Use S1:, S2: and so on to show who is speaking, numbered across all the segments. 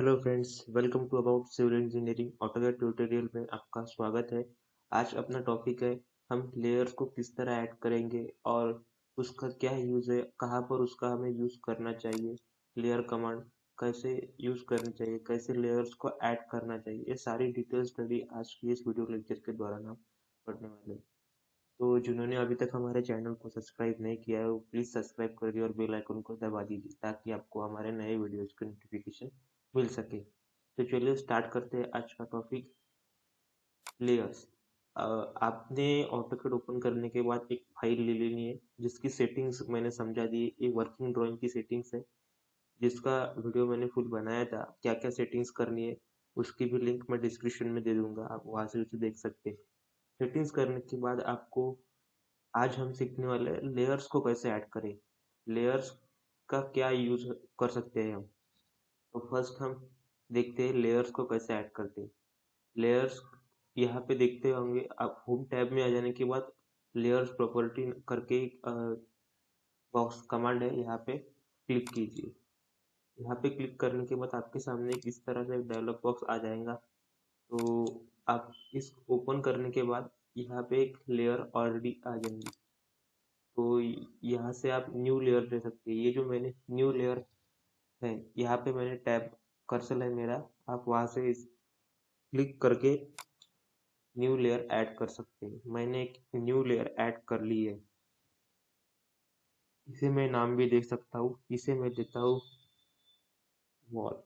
S1: Hello friends, welcome to about civil engineering AutoCAD tutorial में आपका स्वागत है। आज अपना टॉपिक है हम लेयर्स को किस तरह ऐड करेंगे और उसका क्या यूज़ है, कहाँ पर उसका हमें यूज़ करना चाहिए, लेयर कमांड कैसे यूज़ करनी चाहिए, कैसे लेयर्स को ऐड करना चाहिए। ये सारी डिटेल स्टडी आज की इस वीडियो लेक्चर के दौरान हम पढ़ने वाले हैं। तो जिन्होंने अभी तक हमारे चैनल को सब्सक्राइब नहीं किया है वो प्लीज़ सब्सक्राइब करिए और बेल आइकन को दबा दीजिए ताकि आपको हमारे नए वीडियोज़ की नोटिफिकेशन मिल सके। तो चलिए स्टार्ट करते हैं आज का टॉपिक, लेयर्स। आपने ऑटोकैड ओपन करने के बाद एक फाइल ले लेनी है जिसकी सेटिंग्स मैंने समझा दी। ये वर्किंग ड्राइंग की सेटिंग्स है जिसका वीडियो मैंने फुल बनाया था, क्या क्या सेटिंग्स करनी है उसकी भी लिंक मैं डिस्क्रिप्शन में दे दूंगा, आप वहां से उसे देख सकते हैं। सेटिंग्स करने के बाद आपको आज हम सीखने वाले हैं लेयर्स को कैसे ऐड करें, लेयर्स का क्या यूज कर सकते हैं हम। तो फर्स्ट हम देखते हैं लेयर्स को कैसे ऐड करते हैं। लेयर्स यहाँ पे देखते होंगे आप, होम टैब में आ जाने के बाद लेयर्स प्रॉपर्टी करके बॉक्स कमांड है, यहाँ पे क्लिक कीजिए। यहाँ पे क्लिक करने के बाद आपके सामने इस तरह से डायलॉग बॉक्स आ जाएगा। तो आप इस ओपन करने के बाद यहाँ पे एक लेयर ऑलरेडी आ जाएंगी। तो यहाँ से आप न्यू लेयर ले सकते हैं। ये जो मैंने न्यू लेयर है, यहाँ पे मैंने टैब कर्सर है मेरा, आप वहाँ से इस क्लिक करके न्यू लेयर ऐड कर सकते हैं। मैंने एक न्यू लेयर ऐड कर ली है, इसे मैं नाम भी दे सकता हूँ। इसे मैं देता हूँ वॉल।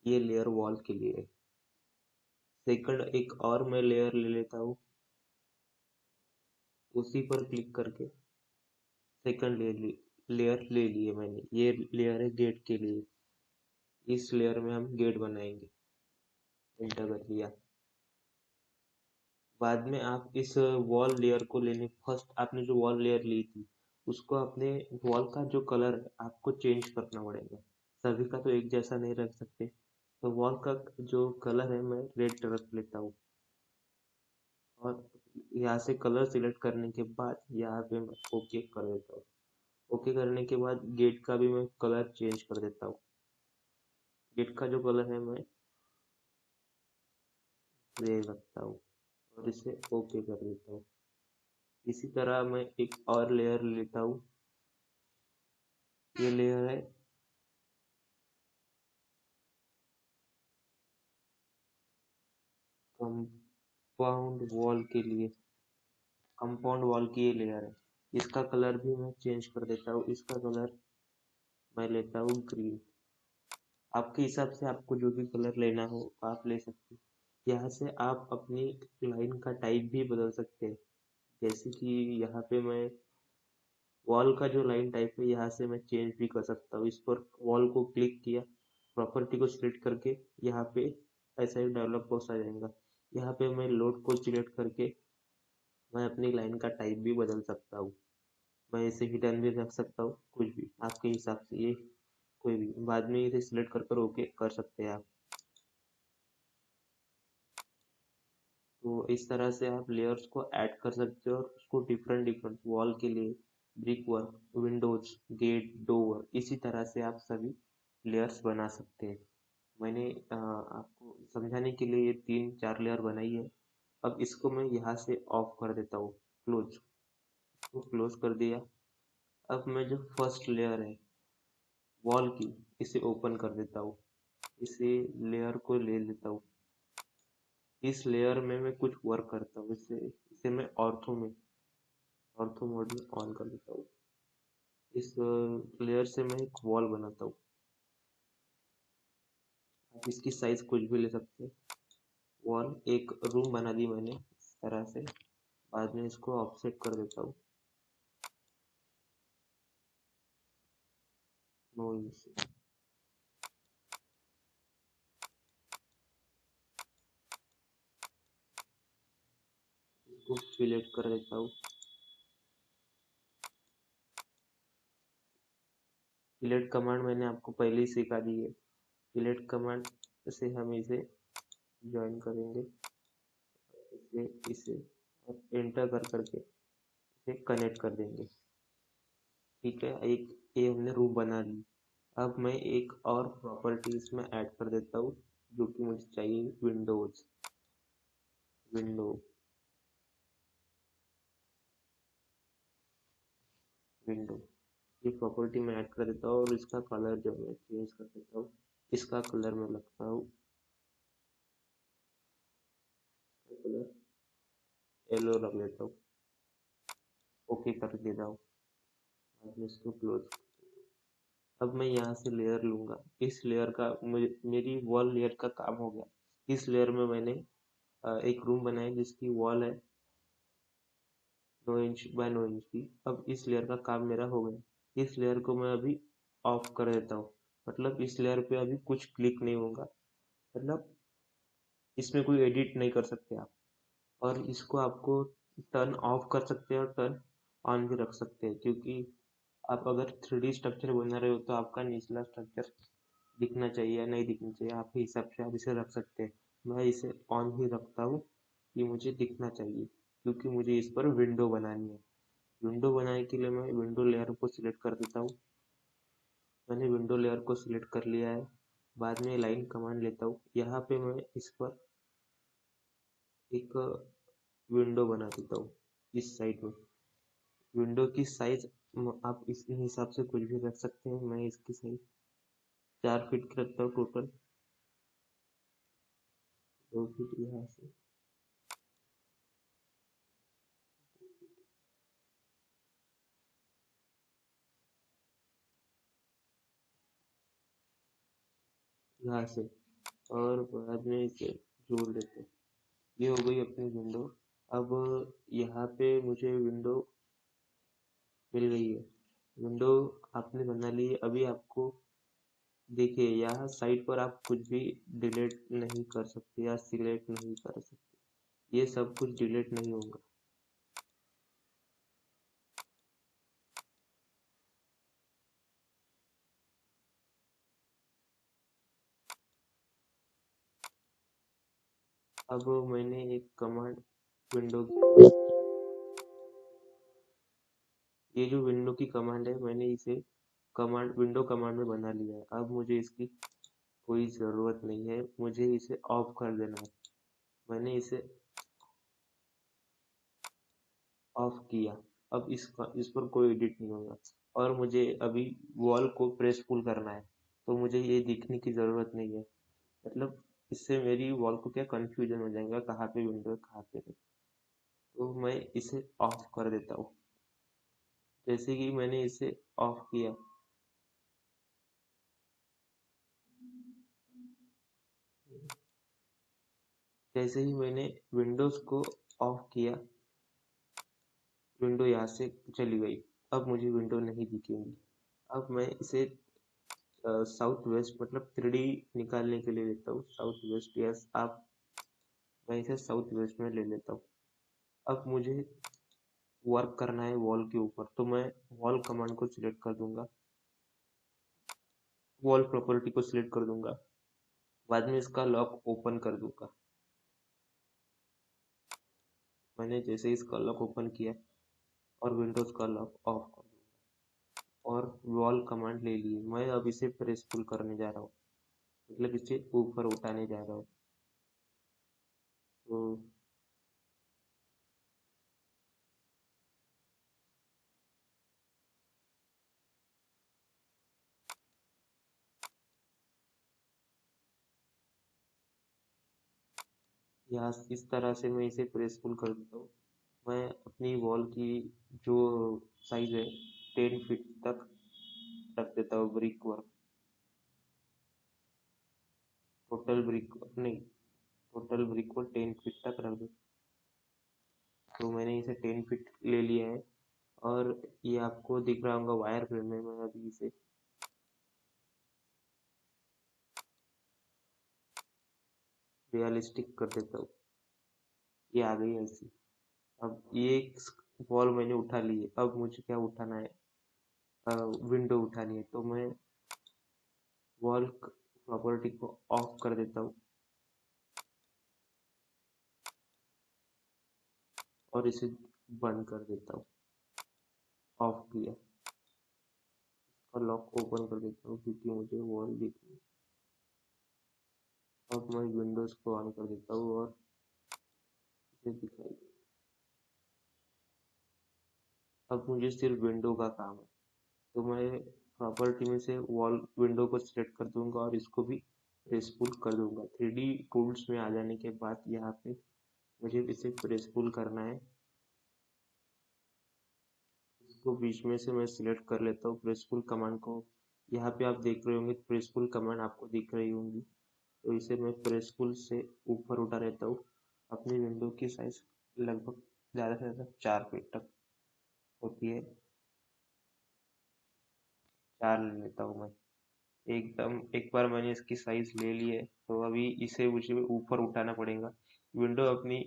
S1: ये लेयर वॉल के लिए है। सेकंड एक और मैं लेयर ले लेता हूँ, उसी पर क्लिक करके सेकंड लेयर ले लिए मैंने। ये लेयर है गेट के लिए, इस लेयर में हम गेट बनाएंगे। एंटर कर दिया। बाद में आप इस वॉल लेयर को लेने, फर्स्ट आपने जो वॉल लेयर ली थी उसको अपने वॉल का जो कलर है आपको चेंज करना पड़ेगा। सभी का तो एक जैसा नहीं रख सकते। तो वॉल का जो कलर है मैं रेड रख लेता हूँ और यहाँ से कलर सिलेक्ट करने के बाद यहाँ पे मैं ओके कर देता हूँ। ओके करने के बाद गेट का भी मैं कलर चेंज कर देता हूँ। गेट का जो कलर है मैं रेड रखता हूँ और इसे ओके कर देता हूँ। इसी तरह मैं एक और लेयर लेता हूँ। ये लेयर है कंपाउंड वॉल के लिए, कंपाउंड वॉल की ये लेयर है। इसका कलर भी मैं चेंज कर देता हूँ। इसका कलर मैं लेता हूँ ग्रीन। आपके हिसाब से आपको जो भी कलर लेना हो आप ले सकते हैं। यहाँ से आप अपनी लाइन का टाइप भी बदल सकते हैं। जैसे कि यहाँ पे मैं वॉल का जो लाइन टाइप है यहाँ से मैं चेंज भी कर सकता हूँ। इस पर वॉल को क्लिक किया, प्रॉपर्टी को सिलेक्ट करके यहाँ पे ऐसा एक डायलॉग बॉक्स आ जाएगा। यहाँ पे मैं लोड को सिलेक्ट करके मैं अपनी लाइन का टाइप भी बदल सकता हूँ। मैं इसे हिडन भी रख सकता हूँ, कुछ भी आपके हिसाब से। ये कोई भी बाद में इसे सिलेक्ट कर कर ओके कर सकते हैं आप। तो इस तरह से आप लेयर्स को ऐड कर सकते हो और उसको डिफरेंट डिफरेंट वॉल के लिए, brick work, windows, gate, door, इसी तरह से आप सभी लेयर्स बना सकते हैं। मैंने आपको समझाने के लिए ये 3-4 लेयर बनाई है। अब इसको मैं यहाँ से ऑफ कर देता हूँ, क्लोज। तो क्लोज कर दिया। अब मैं जो फर्स्ट लेयर है वॉल की, इसे ओपन कर देता हूँ। इसे लेयर को ले लेता हूँ। इस लेयर में मैं कुछ वर्क करता हूँ। इसे मैं ऑर्थो मोड में ऑन कर देता हूँ। इस लेयर से मैं एक वॉल बनाता हूँ। आप इसकी साइज कुछ भी ले सकते हैं। वॉल एक रूम बना दी मैंने इस तरह से। बाद में इसको ऑफसेट कर देता हूँ 9 इंच से। इसको सिलेक्ट कर देता हूँ। सिलेक्ट कमांड मैंने आपको पहले ही सिखा दी है। सिलेक्ट कमांड से हम इसे ज्वाइन करेंगे, इसे इसे और एंटर कर करके इसे कनेक्ट कर देंगे। ठीक है, एक ये हमने रूम बना ली। अब मैं एक और प्रॉपर्टी इसमें ऐड कर देता हूँ जो कि मुझे चाहिए, विंडोज। विंडो विंडो ये प्रॉपर्टी मैं ऐड कर देता हूँ और इसका कलर जो है चेंज कर देता हूँ। इसका कलर मैं लगता हूँ, कलर येलो रख लेता हूँ। ओके कर देता हूँ। बाद में इसको क्लोज। अब मैं यहाँ से लेयर लूंगा। इस लेयर का मुझे, मेरी वॉल लेयर का काम हो गया। इस लेयर में मैंने एक रूम बनाया जिसकी वॉल है 9 इंच बाय 9 इंच की। अब इस लेयर का काम मेरा हो गया। इस लेयर को मैं अभी ऑफ कर देता हूँ। मतलब इस लेयर पे अभी कुछ क्लिक नहीं होगा। मतलब इसमें कोई एडिट नहीं कर सकते आप। और इसको आपको टर्न ऑफ कर सकते हैं और टर्न ऑन भी रख सकते हैं, क्योंकि आप अगर 3D स्ट्रक्चर बना रहे हो तो आपका निचला स्ट्रक्चर दिखना चाहिए या नहीं दिखना चाहिए, आपके हिसाब से आप इसे रख सकते हैं। मैं इसे ऑन ही रखता हूँ कि मुझे दिखना चाहिए, क्योंकि मुझे इस पर विंडो बनानी है। विंडो बनाने के लिए मैं विंडो लेयर को सिलेक्ट कर देता हूँ। मैंने विंडो लेयर को सिलेक्ट कर लिया है। बाद में लाइन कमांड लेता हूँ। यहाँ पे मैं इस पर एक विंडो बना देता हूँ इस साइड में। विंडो की साइज आप इस हिसाब से कुछ भी रख सकते हैं। मैं इसकी साइज 4 फीट की रखता हूँ टोटल। 2 फीट यहाँ से, यहाँ से, और बाद में इसे जोड़ देते हैं। ये हो गई अपनी विंडो। अब यहाँ पे मुझे विंडो मिल गई है। विंडो आपने बना ली है। अभी आपको देखिए यहाँ साइड पर आप कुछ भी डिलीट नहीं कर सकते या सिलेक्ट नहीं कर सकते। ये सब कुछ डिलीट नहीं होगा। अब मैंने एक कमांड विंडो, ये जो विंडो की कमांड है मैंने इसे कमांड विंडो कमांड में बना लिया है। अब मुझे इसकी कोई ज़रूरत नहीं है, मुझे इसे ऑफ कर देना है। मैंने इसे ऑफ किया। अब इस पर कोई एडिट नहीं होगा। और मुझे अभी वॉल को प्रेस पुल करना है, तो मुझे ये दिखने की ज़रूरत नहीं है। मतलब इससे मेरी वॉल को क्या कंफ्यूजन हो जाएगा, कहाँ पे विंडो है कहाँ पे नहीं। तो मैं इसे ऑफ कर देता हूँ। जैसे कि मैंने इसे ऑफ किया, जैसे ही मैंने विंडोज को ऑफ किया, विंडो यहाँ से चली गई। अब मुझे विंडो नहीं दिखेगी। अब मैं इसे साउथ वेस्ट मतलब 3D निकालने के लिए लेता हूँ। साउथ वेस्ट, यस आप, मैं इसे साउथ वेस्ट में ले लेता हूँ। अब मुझे वर्क करना है वॉल के ऊपर, तो मैं वॉल कमांड को सिलेक्ट कर दूंगा। वॉल प्रॉपर्टी को सिलेक्ट कर दूंगा। बाद में इसका लॉक ओपन कर दूंगा। मैंने जैसे इसका लॉक ओपन किया और विंडोज का लॉक ऑफ कर दूंगा और वॉल कमांड ले लिए। मैं अब इसे प्रेस पुल करने जा रहा हूँ, मतलब इसे ऊपर उठाने जा रहा हूँ। तो यहाँ इस तरह से मैं इसे प्रेस पुल कर देता हूँ। मैं अपनी वॉल की जो साइज है 10 फीट तक रख देता हूँ। ब्रिक वर्क, टोटल ब्रिक नहीं, टोटल ब्रिक को 10 फीट तक रख दो। तो मैंने इसे 10 फीट ले लिया है। और ये आपको दिख रहा होगा वायर फ्रेम में। मैं अभी इसे रियलिस्टिक कर देता हूँ। ये आ गई ऐसी। अब ये वॉल मैंने उठा ली है। अब मुझे क्या उठाना है, विंडो उठानी है। तो मैं वॉल प्रॉपर्टी को ऑफ कर देता हूँ और इसे बंद कर देता हूँ। ऑफ किया, और लॉक को ओपन कर देता हूँ क्योंकि मुझे वॉल दिख रही है। अब मैं विंडोज को ऑन कर देता हूँ और इसे दिखाई दे। अब मुझे सिर्फ विंडो का काम है, तो मैं प्रॉपर्टी में से वॉल विंडो को सिलेक्ट कर दूंगा और इसको भी प्रेस पुल कर दूंगा। 3D टूल्स में आ जाने के बाद यहाँ पे मुझे इसे प्रेस पुल करना है। इसको बीच में से मैं सिलेक्ट कर लेता हूँ प्रेस पुल कमांड को। यहाँ पे आप देख रहे होंगे प्रेस पुल कमांड आपको दिख रही होंगी, तो इसे मैं प्रेस पुल से ऊपर उठा लेता हूँ। अपनी विंडो की साइज लगभग ज़्यादा से ज़्यादा 4 फीट तक होती है। 4 ले लेता हूँ मैं। एकदम एक बार मैंने इसकी साइज ले ली है, तो अभी इसे मुझे ऊपर उठाना पड़ेगा। विंडो अपनी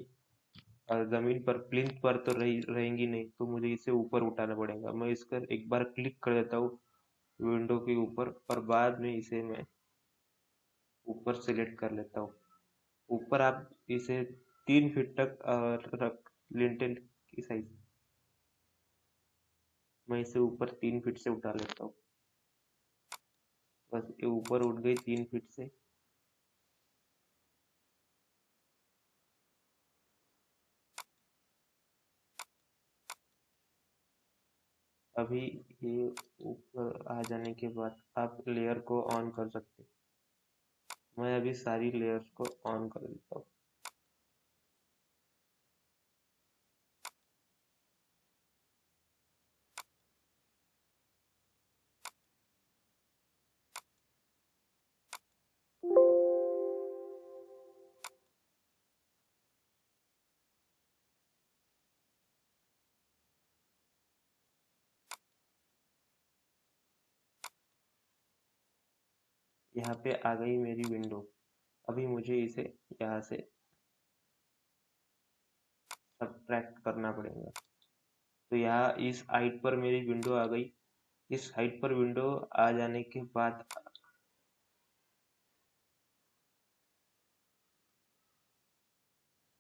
S1: जमीन पर प्लिंथ पर तो रहेंगी नहीं, तो मुझे इसे ऊपर उठाना पड़ेगा। मैं इसका एक बार क्लिक कर देता हूँ विंडो के ऊपर और बाद में इसे मैं ऊपर सेलेक्ट कर लेता हूँ। ऊपर आप इसे 3 फीट तक रख लिंटेल की साइज। मैं इसे ऊपर 3 फीट से उठा लेता हूँ। बस ये ऊपर उठ गई 3 फीट से। अभी ये ऊपर आ जाने के बाद आप लेयर को ऑन कर सकते हैं। मैं अभी सारी लेयर्स को ऑन कर देता हूँ। यहाँ पे आ गई मेरी विंडो। अभी मुझे इसे यहाँ से सब्ट्रैक्ट करना पड़ेगा। तो यहाँ इस हाइट पर मेरी विंडो आ गई। इस हाइट पर विंडो आ जाने के बाद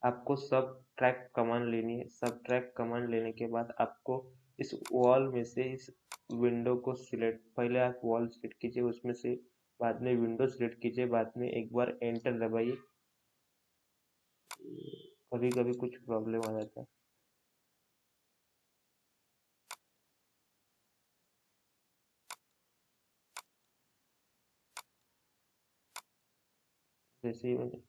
S1: आपको सब ट्रैक कमांड लेनी है। सब ट्रैक कमांड लेने के बाद आपको इस वॉल में से इस विंडो को सिलेक्ट, पहले आप वॉल सिलेक्ट कीजिए, उसमें से बाद में विंडो सिलेक्ट कीजिए, बाद में एक बार एंटर दबाइए। कभी कभी कुछ प्रॉब्लम आ जाता है। जैसे ही मैंने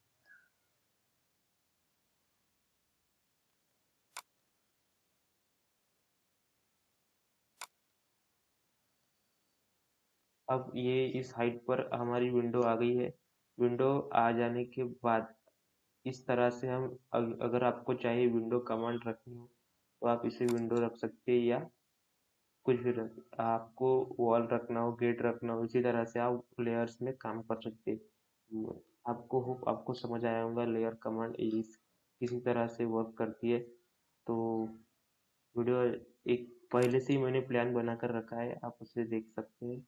S1: अब ये इस हाइट पर हमारी विंडो आ गई है। विंडो आ जाने के बाद इस तरह से हम अगर आपको चाहिए विंडो कमांड रखनी हो तो आप इसे विंडो रख सकते हैं, या कुछ भी आपको वॉल रखना हो, गेट रखना हो, इसी तरह से आप लेयर्स में काम कर सकते हैं। आपको होप आपको समझ आया होगा लेयर कमांड इस किसी तरह से वर्क करती है। तो वीडियो एक पहले से ही मैंने प्लान बना कर रखा है, आप उसे देख सकते हैं।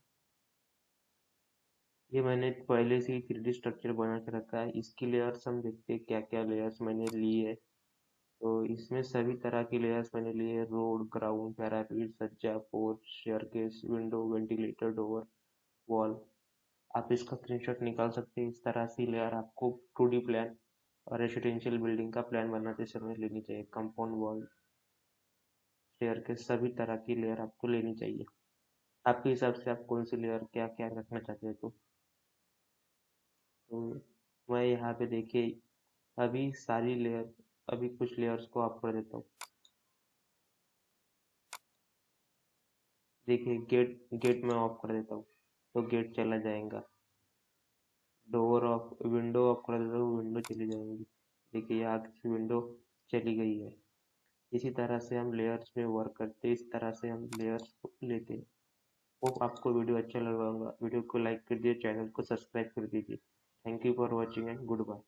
S1: ये मैंने पहले से ही 3D स्ट्रक्चर बना के रखा है। इसकी लेयर्स हम देखते हैं क्या क्या लेयर्स मैंने ली है। तो इसमें सभी तरह की लेयर्स मैंने ली है। रोड, ग्राउंड, पैरापीट, सज्जा, porch, staircase, window, ventilator, door, wall. आप इसका स्क्रीनशॉट निकाल सकते हैं। इस तरह से लेयर आपको 2D प्लान और रेसिडेंशियल बिल्डिंग का प्लान बनाते समय लेनी चाहिए। कंपाउंड वॉल, स्टेयरकेस, सभी तरह की लेयर आपको लेनी चाहिए। आपके हिसाब से आप कौन सी लेयर क्या क्या रखना चाहते हैं। तो मैं यहाँ पे देखिए अभी सारी लेयर, अभी कुछ लेयर्स को ऑफ कर देता हूँ। देखिए गेट गेट में ऑफ कर देता हूँ तो गेट चला जाएगा। डोर ऑफ, विंडो ऑफ कर देता हूँ, विंडो चली जाएगी। देखिए यहाँ की विंडो चली गई है। इसी तरह से हम लेयर्स में वर्क करते हैं, इस तरह से हम लेयर्स को लेते हैं। होप आपको वीडियो अच्छा लगा होगा। वीडियो को लाइक कर दिए, चैनल को सब्सक्राइब कर दीजिए। Thank you for watching and good bye.